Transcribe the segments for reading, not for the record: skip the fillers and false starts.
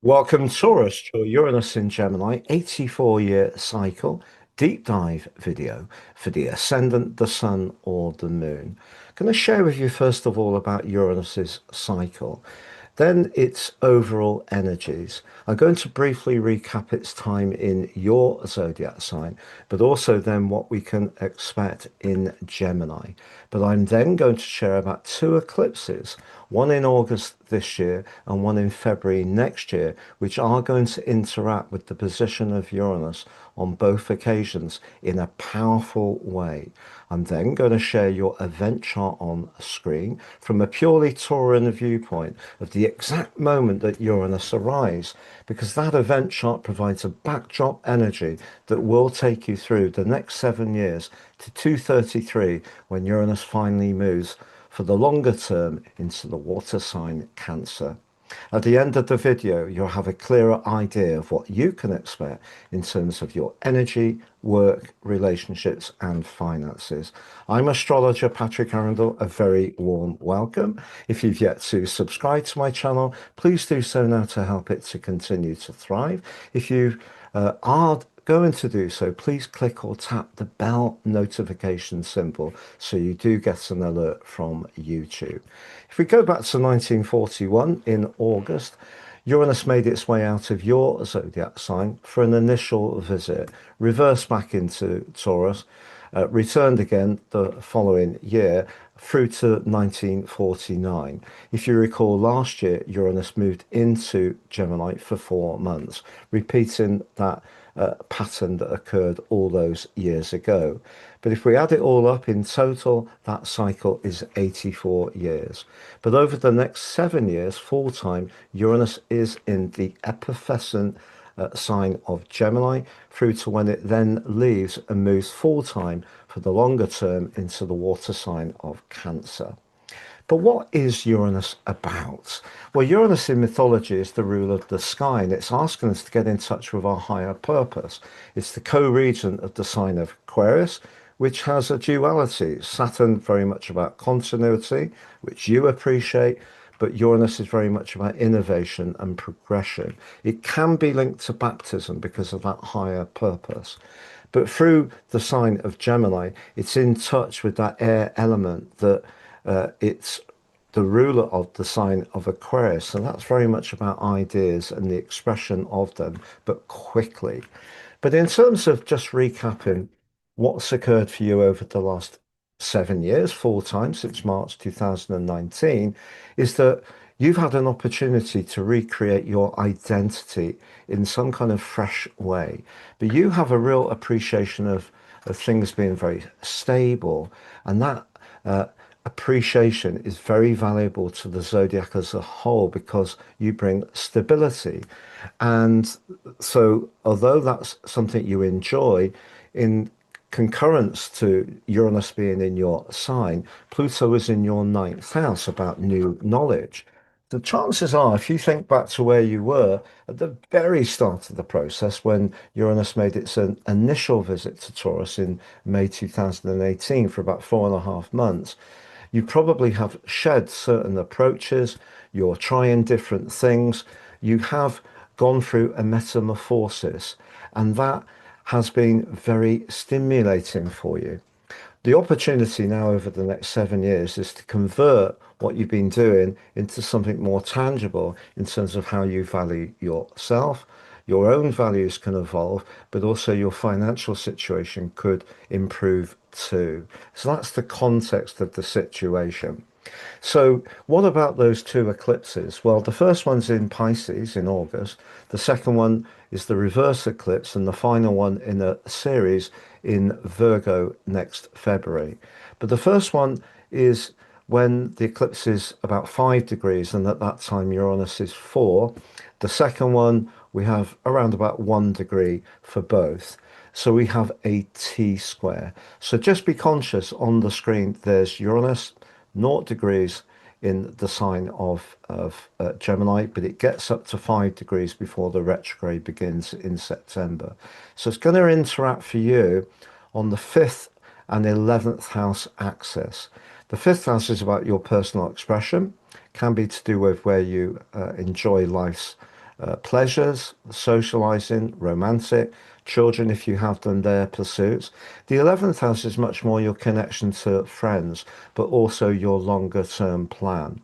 Welcome, Taurus, to Uranus in Gemini 84-year cycle deep dive video for the ascendant, the sun, or the moon. I'm going to share with you first of all about Uranus's cycle, then its overall energies. I'm going to briefly recap its time in your zodiac sign, but also then what we can expect in Gemini. But I'm then going to share about two eclipses, one in August this year and one in February next year, which are going to interact with the position of Uranus on both occasions in a powerful way. I'm then going to share your event chart on screen from a purely Tauran viewpoint of the exact moment that Uranus arrives, because that event chart provides a backdrop energy that will take you through the next 7 years to 233 when Uranus finally moves for the longer term into the water sign Cancer. At the end of the video, you'll have a clearer idea of what you can expect in terms of your energy, work, relationships, and finances. I'm astrologer Patrick Arundel. A very warm welcome. If you've yet to subscribe to my channel, please do so now to help it to continue to thrive. If you are going to do so, please click or tap the bell notification symbol so you do get an alert from YouTube. If we go back to 1941 in August, Uranus made its way out of your zodiac sign for an initial visit, reversed back into Taurus, returned again the following year through to 1949. If you recall, last year Uranus moved into Gemini for 4 months, repeating that pattern that occurred all those years ago. But if we add it all up in total, that cycle is 84 years. But over the next 7 years, full time, Uranus is in the epiphyseal sign of Gemini through to when it then leaves and moves full time for the longer term into the water sign of Cancer. But what is Uranus about? Well, Uranus in mythology is the ruler of the sky, and it's asking us to get in touch with our higher purpose. It's the co-regent of the sign of Aquarius, which has a duality. Saturn very much about continuity, which you appreciate, but Uranus is very much about innovation and progression. It can be linked to baptism because of that higher purpose. But through the sign of Gemini, it's in touch with that air element that it's the ruler of the sign of Aquarius. So that's very much about ideas and the expression of them, but quickly. But in terms of just recapping what's occurred for you over the last 7 years, full time since March 2019, is that you've had an opportunity to recreate your identity in some kind of fresh way. But you have a real appreciation of things being very stable, and that appreciation is very valuable to the zodiac as a whole because you bring stability. And so, although that's something you enjoy, in concurrence to Uranus being in your sign, Pluto is in your ninth house about new knowledge. The chances are, if you think back to where you were at the very start of the process when Uranus made its initial visit to Taurus in May 2018 for about 4.5 months, you probably have shed certain approaches, you're trying different things, you have gone through a metamorphosis, and that has been very stimulating for you. The opportunity now over the next 7 years is to convert what you've been doing into something more tangible in terms of how you value yourself. Your own values can evolve, but also your financial situation could improve too. So that's the context of the situation. So, what about those two eclipses? Well, the first one's in Pisces in August. The second one is the reverse eclipse, and the final one in a series in Virgo next February. But the first one is when the eclipse is about 5 degrees, and at that time Uranus is 4. The second one, we have around about 1 degree for both. So we have a T square. So just be conscious on the screen, there's Uranus, 0 degrees in the sign of Gemini, but it gets up to 5 degrees before the retrograde begins in September. So it's going to interact for you on the 5th and 11th house axis. The 5th house is about your personal expression, can be to do with where you enjoy life's pleasures, socializing, romantic, children if you have them, their pursuits. The 11th house is much more your connection to friends, but also your longer term plan.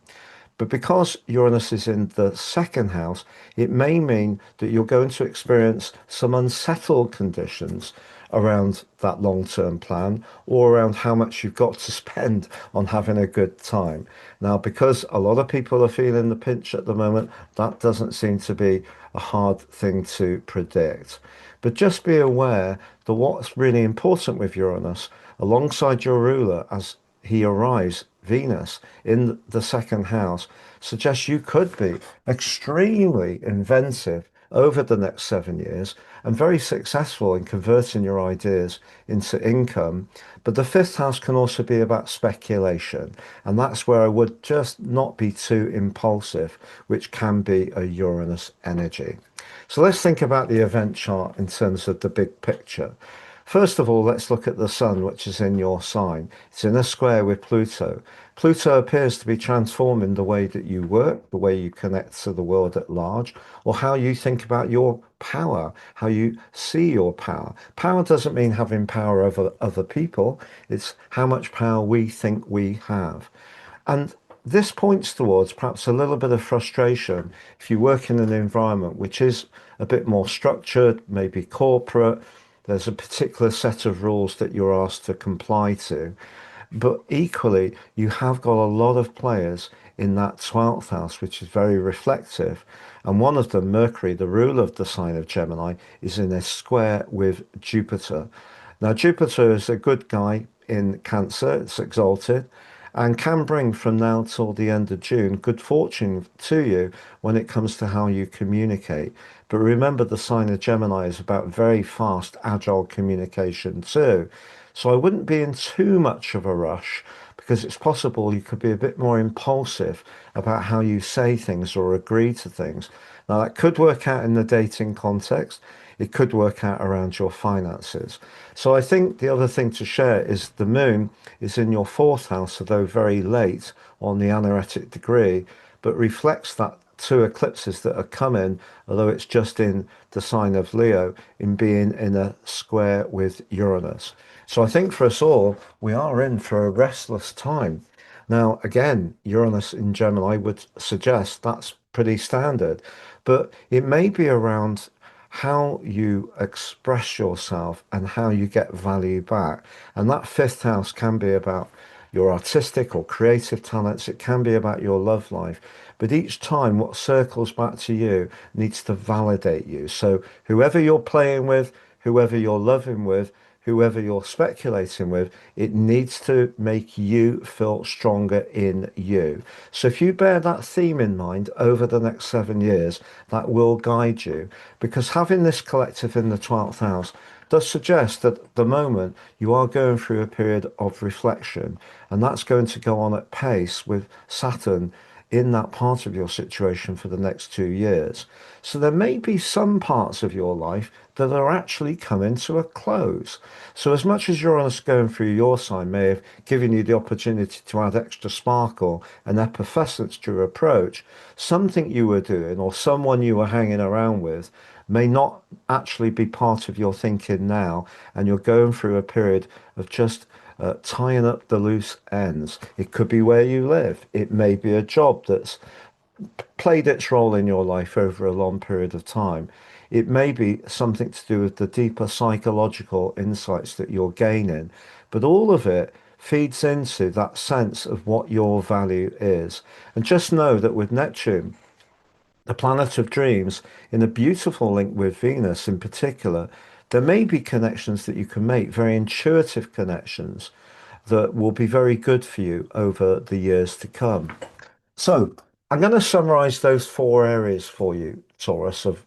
But because Uranus is in the second house, it may mean that you're going to experience some unsettled conditions around that long-term plan or around how much you've got to spend on having a good time. Now, because a lot of people are feeling the pinch at the moment, that doesn't seem to be a hard thing to predict. But just be aware that what's really important with Uranus, alongside your ruler as he arrives, Venus, in the second house, suggests you could be extremely inventive over the next 7 years and very successful in converting your ideas into income. But the fifth house can also be about speculation. And that's where I would just not be too impulsive, which can be a Uranus energy. So let's think about the event chart in terms of the big picture. First of all, let's look at the sun, which is in your sign. It's in a square with Pluto. Pluto appears to be transforming the way that you work, the way you connect to the world at large, or how you think about your power, how you see your power. Power doesn't mean having power over other people, it's how much power we think we have. And this points towards perhaps a little bit of frustration if you work in an environment which is a bit more structured, maybe corporate. There's a particular set of rules that you're asked to comply to. But equally, you have got a lot of players in that 12th house, which is very reflective. And one of them, Mercury, the ruler of the sign of Gemini, is in a square with Jupiter. Now, Jupiter is a good guy in Cancer, it's exalted, and can bring from now till the end of June good fortune to you when it comes to how you communicate. But remember, the sign of Gemini is about very fast, agile communication too. So I wouldn't be in too much of a rush because it's possible you could be a bit more impulsive about how you say things or agree to things. Now, that could work out in the dating context. It could work out around your finances. So I think the other thing to share is the moon is in your fourth house, although very late on the anaretic degree, but reflects that two eclipses that are coming, although it's just in the sign of Leo, in being in a square with Uranus. So I think for us all, we are in for a restless time. Now, again, Uranus in Gemini would suggest that's pretty standard, but it may be around how you express yourself and how you get value back. And that fifth house can be about your artistic or creative talents. It can be about your love life. But each time, what circles back to you needs to validate you. So whoever you're playing with, whoever you're loving with, whoever you're speculating with, it needs to make you feel stronger in you. So if you bear that theme in mind over the next 7 years, that will guide you. Because having this collective in the 12th house does suggest that at the moment you are going through a period of reflection, and that's going to go on at pace with Saturn in that part of your situation for the next 2 years. So there may be some parts of your life that are actually coming to a close. So as much as Uranus going through your sign may have given you the opportunity to add extra sparkle and effervescence to your approach, something you were doing or someone you were hanging around with may not actually be part of your thinking now, and you're going through a period of just tying up the loose ends. It could be where you live. It may be a job that's played its role in your life over a long period of time. It may be something to do with the deeper psychological insights that you're gaining, but all of it feeds into that sense of what your value is. And just know that with Neptune, the planet of dreams, in a beautiful link with Venus in particular, there may be connections that you can make, very intuitive connections that will be very good for you over the years to come. So I'm going to summarize those four areas for you, Taurus, of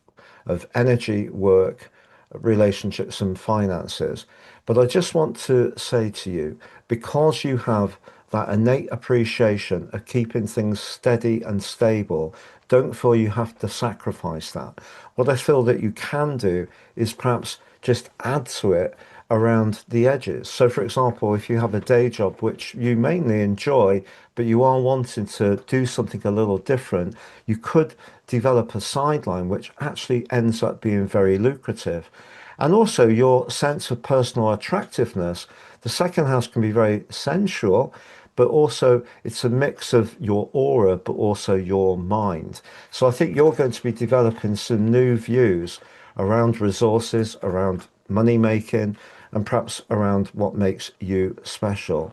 energy, work, relationships, and finances. But I just want to say to you, because you have that innate appreciation of keeping things steady and stable, don't feel you have to sacrifice that. What I feel that you can do is perhaps just add to it around the edges. So, for example, if you have a day job which you mainly enjoy, but you are wanting to do something a little different, you could develop a sideline which actually ends up being very lucrative. And also your sense of personal attractiveness. The second house can be very sensual, but also it's a mix of your aura, but also your mind. So I think you're going to be developing some new views around resources, around money making, and perhaps around what makes you special.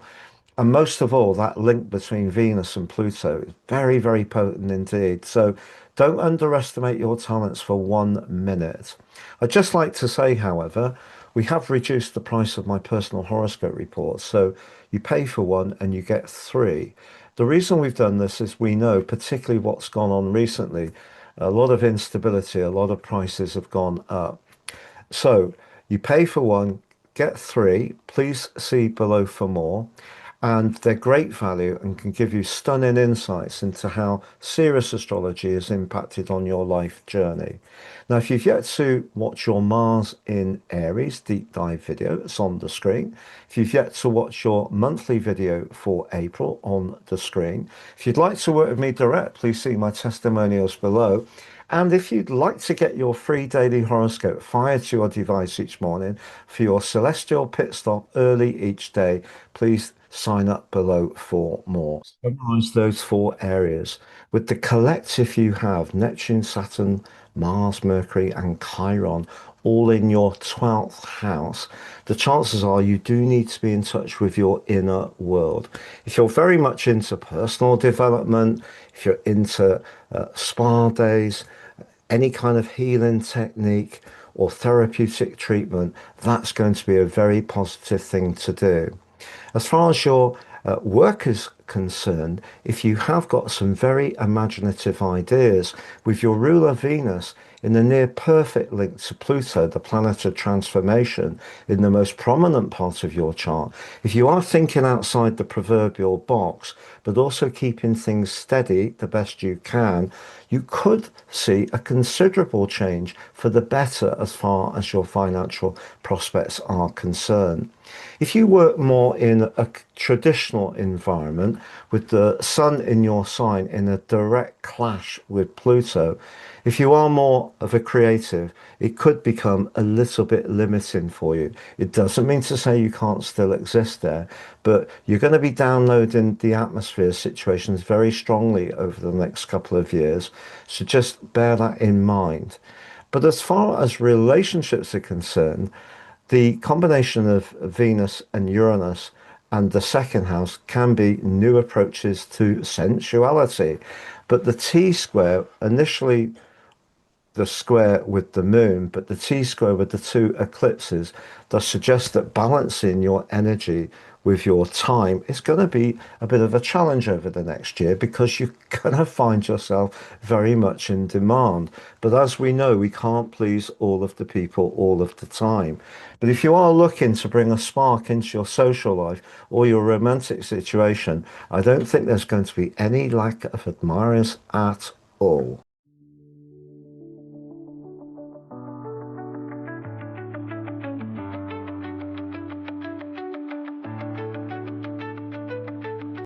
And most of all, that link between Venus and Pluto is very, very potent indeed. So don't underestimate your talents for 1 minute. I'd just like to say, however, we have reduced the price of my personal horoscope reports. So you pay for one and you get three. The reason we've done this is we know, particularly what's gone on recently, a lot of instability, a lot of prices have gone up. So you pay for one, get three. Please see below for more. And they're great value and can give you stunning insights into how serious astrology has impacted on your life journey. Now, if you've yet to watch your Mars in Aries deep dive video, it's on the screen. If you've yet to watch your monthly video for April on the screen, if you'd like to work with me direct, please see my testimonials below. And if you'd like to get your free daily horoscope fired to your device each morning for your celestial pit stop early each day, please sign up below for more. Summarize those four areas with the collective you have Neptune, Saturn, Mars, Mercury, and Chiron all in your 12th house. The chances are you do need to be in touch with your inner world. If you're very much into personal development, if you're into spa days, any kind of healing technique or therapeutic treatment, that's going to be a very positive thing to do. As far as your work is concerned, if you have got some very imaginative ideas with your ruler Venus in the near perfect link to Pluto, the planet of transformation, in the most prominent part of your chart, if you are thinking outside the proverbial box, but also keeping things steady the best you can, you could see a considerable change for the better as far as your financial prospects are concerned. If you work more in a traditional environment with the sun in your sign in a direct clash with Pluto, if you are more of a creative, it could become a little bit limiting for you. It doesn't mean to say you can't still exist there, but you're going to be downloading the atmosphere situations very strongly over the next couple of years. So just bear that in mind. But as far as relationships are concerned, the combination of Venus and Uranus and the second house can be new approaches to sensuality. But the T square, initially the square with the moon, but the T square with the two eclipses does suggest that balancing your energy with your time is going to be a bit of a challenge over the next year because you're going to find yourself very much in demand. But as we know, we can't please all of the people all of the time. But if you are looking to bring a spark into your social life or your romantic situation, I don't think there's going to be any lack of admirers at all.